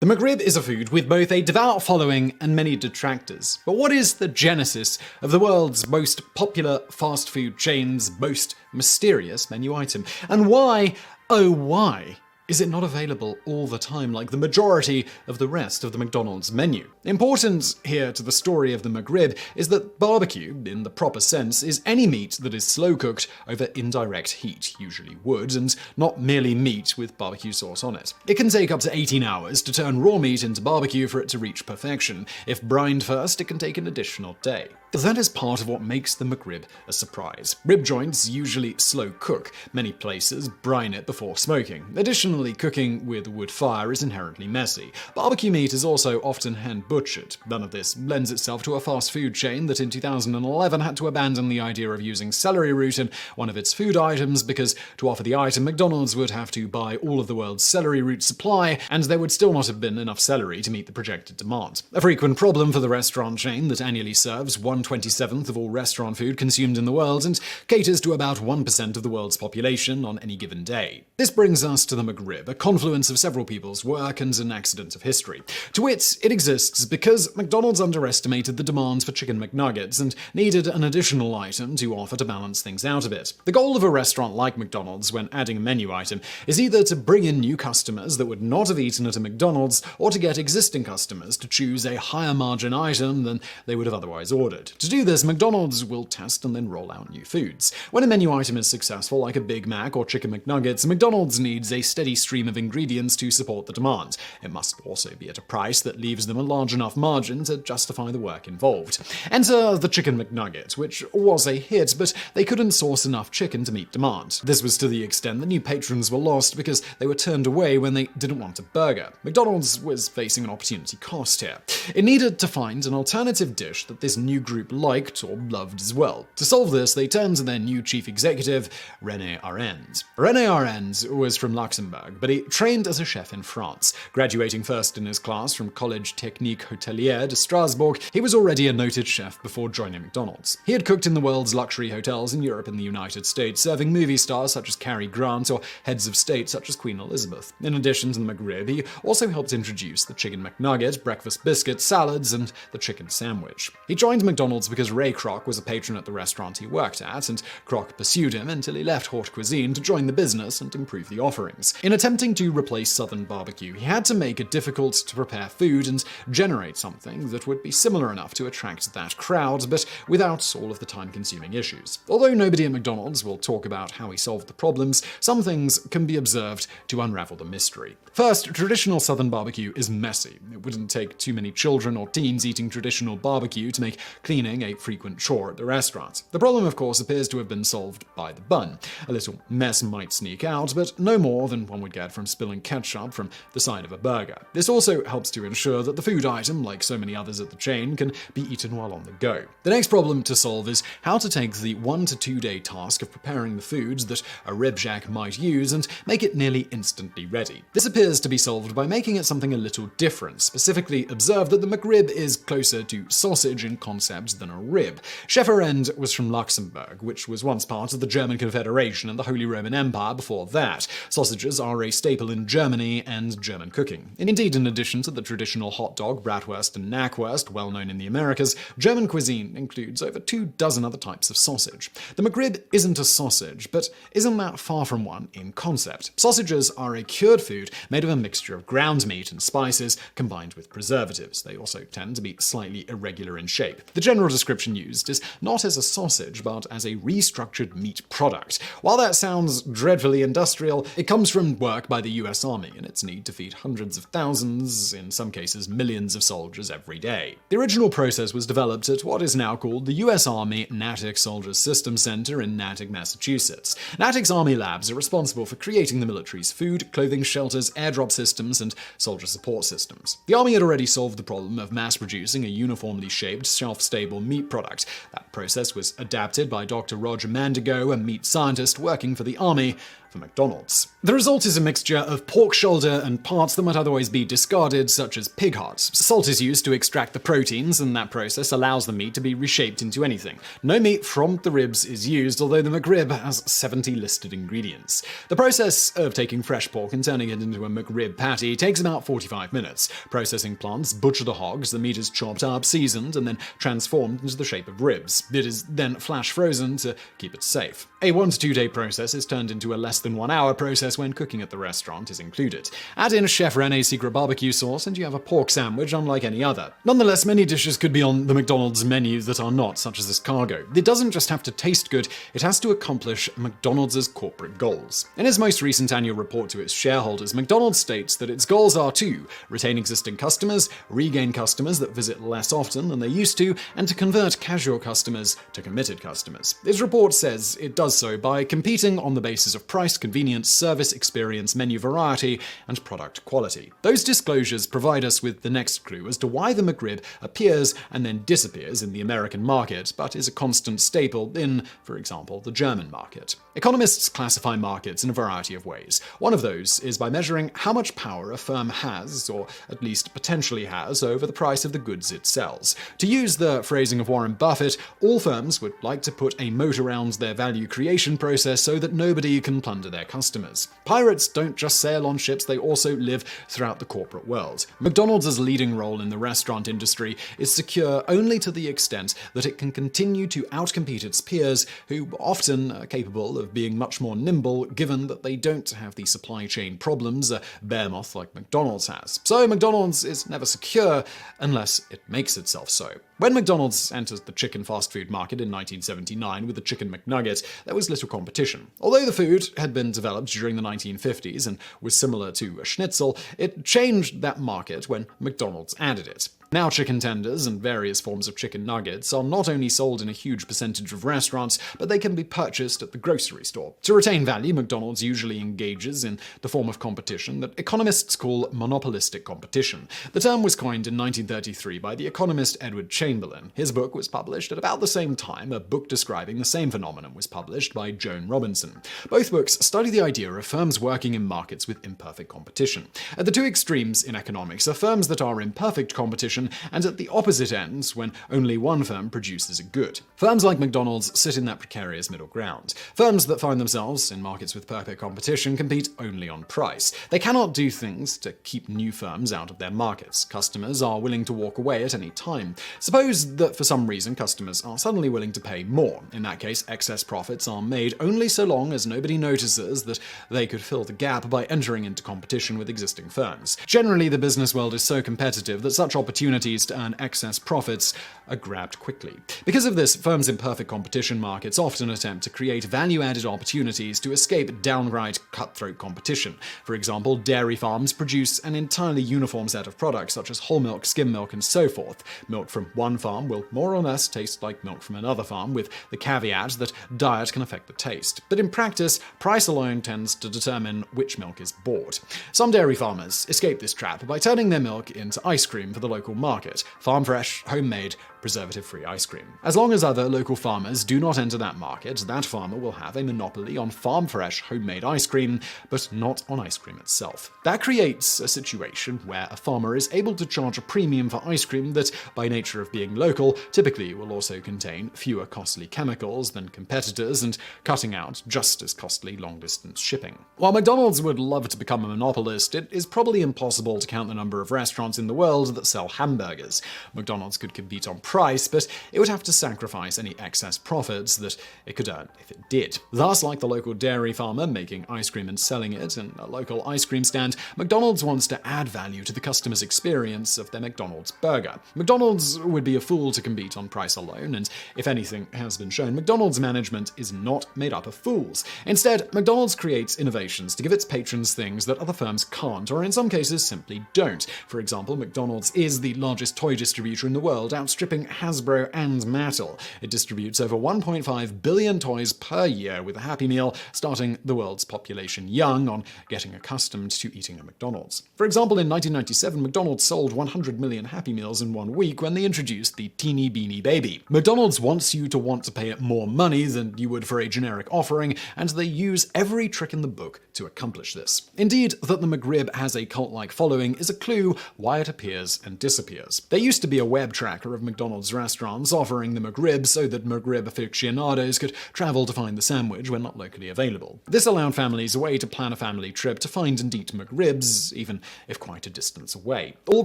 The McRib is a food with both a devout following and many detractors. But what is the genesis of the world's most popular fast food chain's most mysterious menu item? And why, oh why, is it not available all the time like the majority of the rest of the McDonald's menu? Important here to the story of the McRib is that barbecue, in the proper sense, is any meat that is slow cooked over indirect heat, usually wood, and not merely meat with barbecue sauce on it. It can take up to 18 hours to turn raw meat into barbecue for it to reach perfection. If brined first, it can take an additional day. That is part of what makes the McRib a surprise. Rib joints usually slow cook. Many places brine it before smoking. Additionally, cooking with wood fire is inherently messy. Barbecue meat is also often hand-butchered. None of this lends itself to a fast food chain that in 2011 had to abandon the idea of using celery root in one of its food items because to offer the item, McDonald's would have to buy all of the world's celery root supply, and there would still not have been enough celery to meet the projected demand. A frequent problem for the restaurant chain that annually serves 1/27 of all restaurant food consumed in the world and caters to about 1% of the world's population on any given day. This brings us to the McRib, a confluence of several people's work and an accident of history. To wit, it exists because McDonald's underestimated the demand for chicken McNuggets and needed an additional item to offer to balance things out a bit. The goal of a restaurant like McDonald's when adding a menu item is either to bring in new customers that would not have eaten at a McDonald's or to get existing customers to choose a higher margin item than they would have otherwise ordered. To do this, McDonald's will test and then roll out new foods. When a menu item is successful, like a Big Mac or chicken McNuggets, McDonald's needs a steady stream of ingredients to support the demand. It must also be at a price that leaves them a large enough margin to justify the work involved. Enter the chicken McNugget, which was a hit, but they couldn't source enough chicken to meet demand. This was to the extent that new patrons were lost because they were turned away when they didn't want a burger. McDonald's was facing an opportunity cost here. It needed to find an alternative dish that this new group liked or loved as well. To solve this, they turned to their new chief executive, René Arend. René Arend was from Luxembourg, but he trained as a chef in France. Graduating first in his class from Collège Technique Hôtelier de Strasbourg, he was already a noted chef before joining McDonald's. He had cooked in the world's luxury hotels in Europe and the United States, serving movie stars such as Cary Grant or heads of state such as Queen Elizabeth. In addition to the McRib, he also helped introduce the chicken McNugget, breakfast biscuit, salads, and the chicken sandwich. He joined McDonald's because Ray Kroc was a patron at the restaurant he worked at, and Kroc pursued him until he left haute cuisine to join the business and improve the offerings. In attempting to replace Southern barbecue, he had to make it difficult to prepare food and generate something that would be similar enough to attract that crowd, but without all of the time-consuming issues. Although nobody at McDonald's will talk about how he solved the problems, some things can be observed to unravel the mystery. First, traditional Southern barbecue is messy. It wouldn't take too many children or teens eating traditional barbecue to make cleaning a frequent chore at the restaurant. The problem, of course, appears to have been solved by the bun. A little mess might sneak out, but no more than one would get from spilling ketchup from the side of a burger. This also helps to ensure that the food item, like so many others at the chain, can be eaten while on the go. The next problem to solve is how to take the 1 to 2 day task of preparing the foods that a rib shack might use and make it nearly instantly ready. This appears to be solved by making it something a little different. Specifically, observe that the McRib is closer to sausage in concept than a rib. Chef Arend was from Luxembourg, which was once part of the German Confederation and the Holy Roman Empire before that. Sausages are a staple in Germany and German cooking. Indeed, in addition to the traditional hot dog, bratwurst, and knackwurst, well known in the Americas, German cuisine includes over 24 other types of sausage. The McRib isn't a sausage, but isn't that far from one in concept. Sausages are a cured food made of a mixture of ground meat and spices combined with preservatives. They also tend to be slightly irregular in shape. The general description used is not as a sausage, but as a restructured meat product. While that sounds dreadfully industrial, it comes from work by the US Army and its need to feed hundreds of thousands, in some cases millions of soldiers every day. The original process was developed at what is now called the US Army Natick Soldier Systems Center in Natick, Massachusetts. Natick's Army labs are responsible for creating the military's food, clothing, shelters, airdrop systems, and soldier support systems. The Army had already solved the problem of mass-producing a uniformly shaped, shelf-stable meat product. That process was adapted by Dr. Roger Mandigo, a meat scientist working for the Army, for McDonald's. The result is a mixture of pork shoulder and parts that might otherwise be discarded, such as pig hearts. Salt is used to extract the proteins, and that process allows the meat to be reshaped into anything. No meat from the ribs is used, although the McRib has 70 listed ingredients. The process of taking fresh pork and turning it into a McRib patty takes about 45 minutes. Processing plants butcher the hogs, the meat is chopped up, seasoned, and then transformed into the shape of ribs. It is then flash frozen to keep it safe. A 1 to 2 day process is turned into a less than 1 hour process when cooking at the restaurant is included. Add in Chef Rene's secret barbecue sauce and you have a pork sandwich unlike any other. Nonetheless, many dishes could be on the McDonald's menu that are not, such as escargot. It doesn't just have to taste good, it has to accomplish McDonald's corporate goals. In its most recent annual report to its shareholders, McDonald's states that its goals are to retain existing customers, regain customers that visit less often than they used to, and to convert casual customers to committed customers. Its report says it does so by competing on the basis of price, convenience, service, experience, menu variety, and product quality. Those disclosures provide us with the next clue as to why the McRib appears and then disappears in the American market, but is a constant staple in, for example, the German market. Economists classify markets in a variety of ways. One of those is by measuring how much power a firm has, or at least potentially has, over the price of the goods it sells. To use the phrasing of Warren Buffett, all firms would like to put a moat around their value creation process so that nobody can plunder their customers. Pirates don't just sail on ships, they also live throughout the corporate world. McDonald's leading role in the restaurant industry is secure only to the extent that it can continue to outcompete its peers, who often are capable of being much more nimble given that they don't have the supply chain problems a behemoth like McDonald's has. So McDonald's is never secure unless it makes itself so. When McDonald's entered the chicken fast food market in 1979 with the Chicken McNugget, there was little competition. Although the food had been developed during the 1950s and was similar to a schnitzel, it changed that market when McDonald's added it. Now chicken tenders and various forms of chicken nuggets are not only sold in a huge percentage of restaurants, but they can be purchased at the grocery store. To retain value, McDonald's usually engages in the form of competition that economists call monopolistic competition. The term was coined in 1933 by the economist Edward Chamberlain. His book was published at about the same time a book describing the same phenomenon was published by Joan Robinson. Both books study the idea of firms working in markets with imperfect competition. At the two extremes in economics are firms that are in perfect competition, and at the opposite ends when only one firm produces a good. Firms like McDonald's sit in that precarious middle ground. Firms that find themselves in markets with perfect competition compete only on price. They cannot do things to keep new firms out of their markets. Customers are willing to walk away at any time. Suppose that for some reason customers are suddenly willing to pay more. In that case, excess profits are made only so long as nobody notices that they could fill the gap by entering into competition with existing firms. Generally, the business world is so competitive that such opportunities to earn excess profits are grabbed quickly. Because of this, firms in perfect competition markets often attempt to create value-added opportunities to escape downright cutthroat competition. For example, dairy farms produce an entirely uniform set of products such as whole milk, skim milk, and so forth. Milk from one farm will more or less taste like milk from another farm, with the caveat that diet can affect the taste. But in practice, price alone tends to determine which milk is bought. Some dairy farmers escape this trap by turning their milk into ice cream for the local market. Farm fresh, homemade, preservative-free ice cream. As long as other local farmers do not enter that market, that farmer will have a monopoly on farm-fresh, homemade ice cream, but not on ice cream itself. That creates a situation where a farmer is able to charge a premium for ice cream that, by nature of being local, typically will also contain fewer costly chemicals than competitors and cutting out just as costly long-distance shipping. While McDonald's would love to become a monopolist, it is probably impossible to count the number of restaurants in the world that sell hamburgers. McDonald's could compete on price, but it would have to sacrifice any excess profits that it could earn if it did. Thus, like the local dairy farmer making ice cream and selling it in a local ice cream stand, McDonald's wants to add value to the customer's experience of their McDonald's burger. McDonald's would be a fool to compete on price alone, and if anything has been shown, McDonald's management is not made up of fools. Instead, McDonald's creates innovations to give its patrons things that other firms can't, or in some cases simply don't. For example, McDonald's is the largest toy distributor in the world, outstripping Hasbro and Mattel. It distributes over 1.5 billion toys per year, with a Happy Meal starting the world's population young on getting accustomed to eating at McDonald's. For example, in 1997, McDonald's sold 100 million Happy Meals in 1 week when they introduced the Teeny Beanie Baby. McDonald's wants you to want to pay it more money than you would for a generic offering, and they use every trick in the book to accomplish this. Indeed, that the McRib has a cult-like following is a clue why it appears and disappears. There used to be a web tracker of McDonald's restaurants offering the McRib so that McRib aficionados could travel to find the sandwich when not locally available. This allowed families a way to plan a family trip to find and eat McRibs, even if quite a distance away. All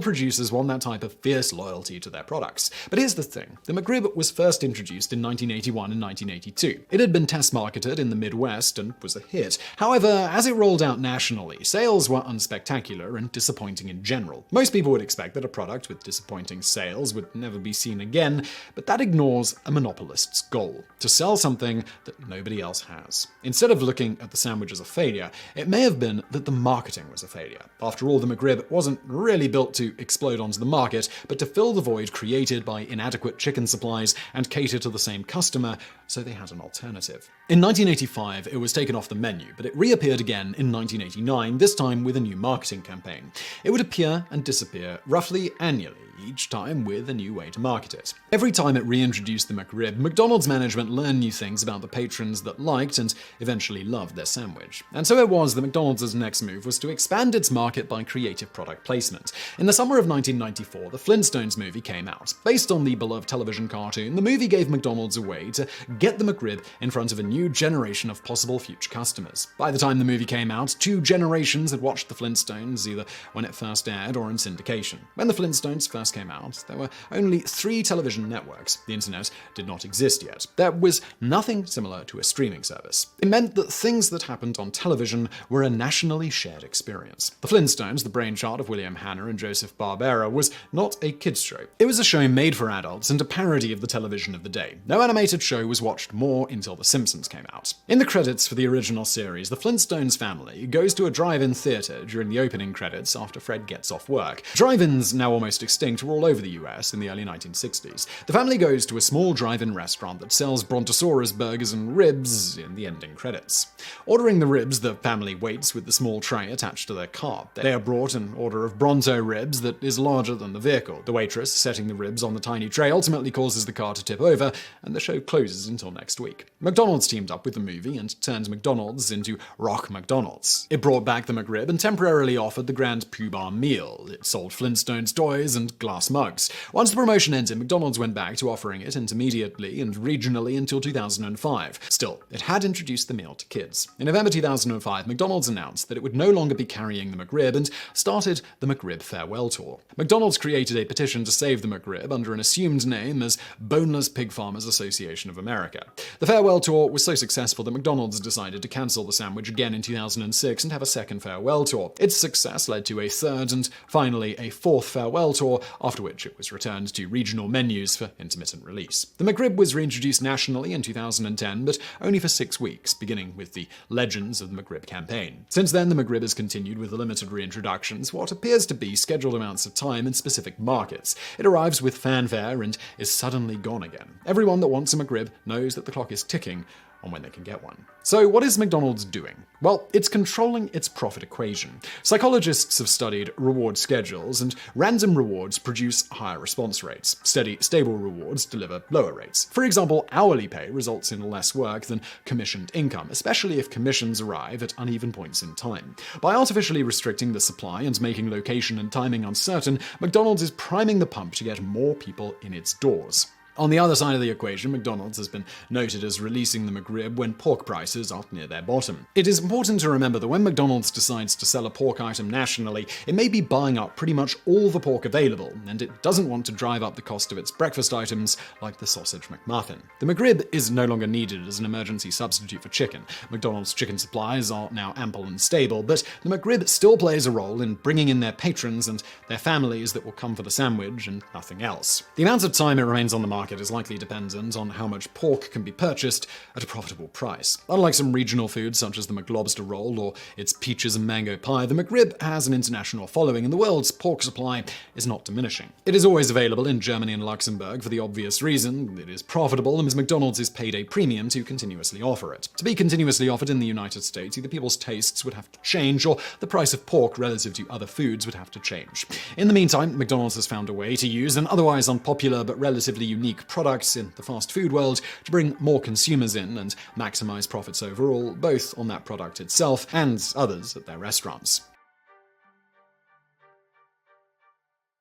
producers want that type of fierce loyalty to their products. But here's the thing. The McRib was first introduced in 1981 and 1982. It had been test marketed in the Midwest and was a hit. However, as it rolled out nationally, sales were unspectacular and disappointing in general. Most people would expect that a product with disappointing sales would never be seen again, but that ignores a monopolist's goal: to sell something that nobody else has. Instead of looking at the sandwich as a failure, it may have been that the marketing was a failure. After all, the McRib wasn't really built to explode onto the market, but to fill the void created by inadequate chicken supplies and cater to the same customer, so they had an alternative. In 1985, it was taken off the menu, but it reappeared again in 1989, this time with a new marketing campaign. It would appear and disappear roughly annually, each time with a new way to market it. Every time it reintroduced the McRib, McDonald's management learned new things about the patrons that liked and eventually loved their sandwich. And so it was that McDonald's next move was to expand its market by creative product placement. In the summer of 1994, the Flintstones movie came out. Based on the beloved television cartoon, the movie gave McDonald's a way to get the McRib in front of a new generation of possible future customers. By the time the movie came out, 2 generations had watched the Flintstones, either when it first aired or in syndication. When the Flintstones first came out, there were only 3 television networks. The internet did not exist yet. There was nothing similar to a streaming service. It meant that things that happened on television were a nationally shared experience. The Flintstones, the brainchild of William Hanna and Joseph Barbera, was not a kids' show. It was a show made for adults and a parody of the television of the day. No animated show was watched more until The Simpsons came out. In the credits for the original series, the Flintstones family goes to a drive-in theater during the opening credits after Fred gets off work. Drive-ins, now almost extinct, were all over the US in the early 1960s. The family goes to a small drive-in restaurant that sells Brontosaurus burgers and ribs in the ending credits. Ordering the ribs, the family waits with the small tray attached to their car. They are brought an order of Bronto ribs that is larger than the vehicle. The waitress, setting the ribs on the tiny tray, ultimately causes the car to tip over, and the show closes until next week. McDonald's teamed up with the movie and turned McDonald's into Rock McDonald's. It brought back the McRib and temporarily offered the Grand Poobah meal. It sold Flintstones toys and glass mugs. Once the promotion ended, McDonald's went back to offering it intermediately and regionally until 2005. Still, it had introduced the meal to kids. In November 2005, McDonald's announced that it would no longer be carrying the McRib and started the McRib Farewell Tour. McDonald's created a petition to save the McRib under an assumed name as Boneless Pig Farmers Association of America. The Farewell Tour was so successful that McDonald's decided to cancel the sandwich again in 2006 and have a second farewell tour. Its success led to a third and finally a fourth farewell tour, after which it was returned to regional menus for intermittent release. The McRib was reintroduced nationally in 2010, but only for 6 weeks, beginning with the Legends of the McRib campaign. Since then, the McRib has continued with limited reintroductions, what appears to be scheduled amounts of time in specific markets. It arrives with fanfare and is suddenly gone again. Everyone that wants a McRib knows that the clock is ticking on when they can get one. So what is McDonald's doing? Well, it's controlling its profit equation. Psychologists have studied reward schedules, and random rewards produce higher response rates. Steady, stable rewards deliver lower rates. For example, hourly pay results in less work than commissioned income, especially if commissions arrive at uneven points in time. By artificially restricting the supply and making location and timing uncertain, McDonald's is priming the pump to get more people in its doors. On the other side of the equation, McDonald's has been noted as releasing the McRib when pork prices are near their bottom. It is important to remember that when McDonald's decides to sell a pork item nationally, it may be buying up pretty much all the pork available, and it doesn't want to drive up the cost of its breakfast items like the sausage McMuffin. The McRib is no longer needed as an emergency substitute for chicken. McDonald's chicken supplies are now ample and stable, but the McRib still plays a role in bringing in their patrons and their families that will come for the sandwich and nothing else. The amount of time it remains on the market market is likely dependent on how much pork can be purchased at a profitable price. Unlike some regional foods such as the McLobster roll or its peaches and mango pie, the McRib has an international following, and the world's pork supply is not diminishing. It is always available in Germany and Luxembourg for the obvious reason it is profitable, and McDonald's is paid a premium to continuously offer it. To be continuously offered in the United States, either people's tastes would have to change, or the price of pork relative to other foods would have to change. In the meantime, McDonald's has found a way to use an otherwise unpopular but relatively unique product in the fast food world to bring more consumers in and maximize profits overall, both on that product itself and others at their restaurants.